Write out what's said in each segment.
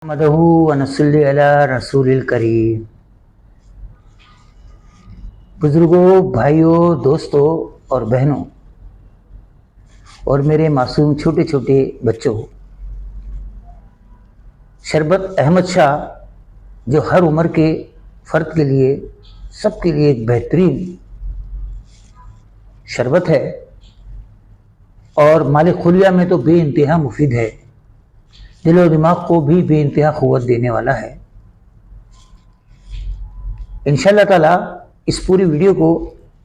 مدہو ونصلی علی رسول الکریم۔ بزرگوں، بھائیوں، دوستوں اور بہنوں اور میرے معصوم چھوٹے چھوٹے بچوں، شربت احمد شاہ جو ہر عمر کے فرد کے لیے، سب کے لیے ایک بہترین شربت ہے اور مال خلیہ میں تو بے انتہا مفید ہے، دل و دماغ کو بھی بے انتہا قوت دینے والا ہے۔ انشاءاللہ تعالی اس پوری ویڈیو کو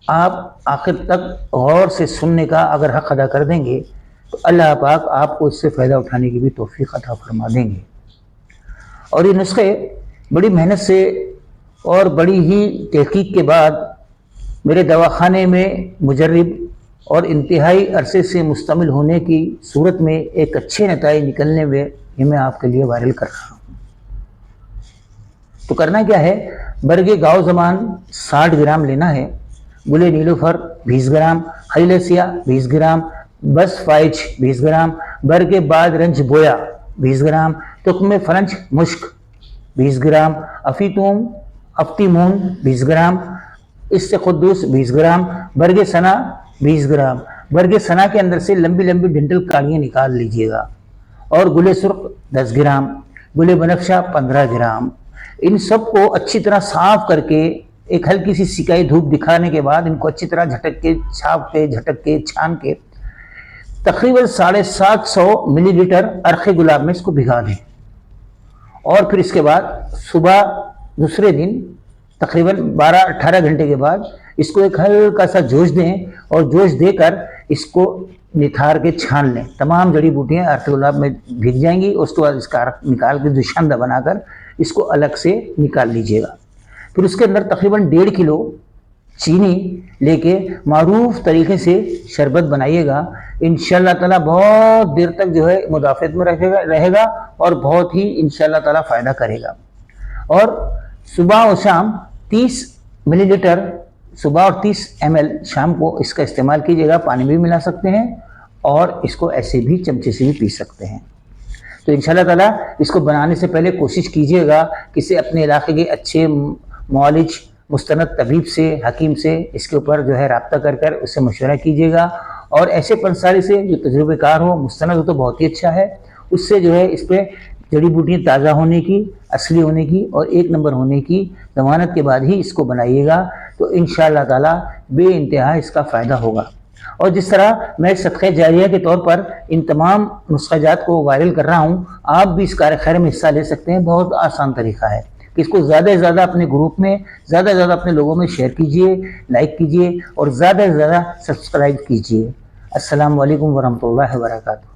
آپ آخر تک غور سے سننے کا اگر حق ادا کر دیں گے تو اللہ پاک آپ کو اس سے فائدہ اٹھانے کی بھی توفیق عطا فرما دیں گے۔ اور یہ نسخے بڑی محنت سے اور بڑی ہی تحقیق کے بعد میرے دواخانے میں مجرب اور انتہائی عرصے سے مشتمل ہونے کی صورت میں ایک اچھے نتائج نکلنے میں یہ میں آپ کے لیے وائرل کر رہا ہوں۔ تو کرنا کیا ہے، برگ گاؤ زمان 60 گرام لینا ہے، گل نیلوفر 20 گرام، خلیل سیاہ 20 گرام، بس فائج 20 گرام، برگ باد رنج بویا 20 گرام، تخم فرنچ مشک 20 گرام، افتی مون 20 گرام، قدوس 20 گرام، برگ سنا 20 گرام۔ برگ سنا کے اندر سے لمبی لمبی ڈنٹل کاڑیاں نکال لیجئے گا، اور گل سرخ 10 گرام، گل بنفشہ 15 گرام۔ ان سب کو اچھی طرح صاف کر کے ایک ہلکی سی سکائی دھوپ دکھانے کے بعد ان کو اچھی طرح جھٹک کے جھٹک کے چھان کے تقریباً 750 ملی لیٹر عرق گلاب میں اس کو بھگا دیں، اور پھر اس کے بعد صبح دوسرے دن تقریباً 12-18 گھنٹے کے بعد اس کو ایک ہلکا سا جوش دیں، اور جوش دے کر اس کو نتھار کے چھان لیں۔ تمام جڑی بوٹیاں عرق گلاب میں بھیگ جائیں گی، اس کے بعد اس کا عرق نکال کے دوشندہ بنا کر اس کو الگ سے نکال لیجئے گا۔ پھر اس کے اندر تقریباً 1.5 کلو چینی لے کے معروف طریقے سے شربت بنائیے گا۔ انشاءاللہ تعالیٰ بہت دیر تک جو ہے مدافعت میں رہے گا اور بہت ہی انشاءاللہ تعالیٰ فائدہ کرے گا۔ اور صبح و شام 30 ملی لیٹر صبح اور 30 ml شام کو اس کا استعمال کیجیے گا۔ پانی بھی ملا سکتے ہیں اور اس کو ایسے بھی چمچے سے بھی پی سکتے ہیں۔ تو انشاءاللہ تعالیٰ اس کو بنانے سے پہلے کوشش کیجیے گا کسی اپنے علاقے کے اچھے معالج مستند طبیب سے، حکیم سے اس کے اوپر جو ہے رابطہ کر اس سے مشورہ کیجیے گا، اور ایسے پنساری سے جو تجربے کار ہو، مستند ہو تو بہت ہی اچھا ہے، اس سے جو ہے اس پہ جڑی بوٹیاں تازہ ہونے کی، اصلی ہونے کی اور ایک نمبر ہونے کی ضمانت کے بعد ہی اس کو بنائیے گا، تو انشاءاللہ تعالیٰ بے انتہا اس کا فائدہ ہوگا۔ اور جس طرح میں صدقہ جاریہ کے طور پر ان تمام نسخہ جات کو وائرل کر رہا ہوں، آپ بھی اس کار خیر میں حصہ لے سکتے ہیں۔ بہت آسان طریقہ ہے کہ اس کو زیادہ سے زیادہ اپنے گروپ میں، زیادہ سے زیادہ اپنے لوگوں میں شیئر کیجئے، لائک کیجئے اور زیادہ سے زیادہ سبسکرائب کیجئے۔ السلام علیکم ورحمۃ اللہ وبرکاتہ۔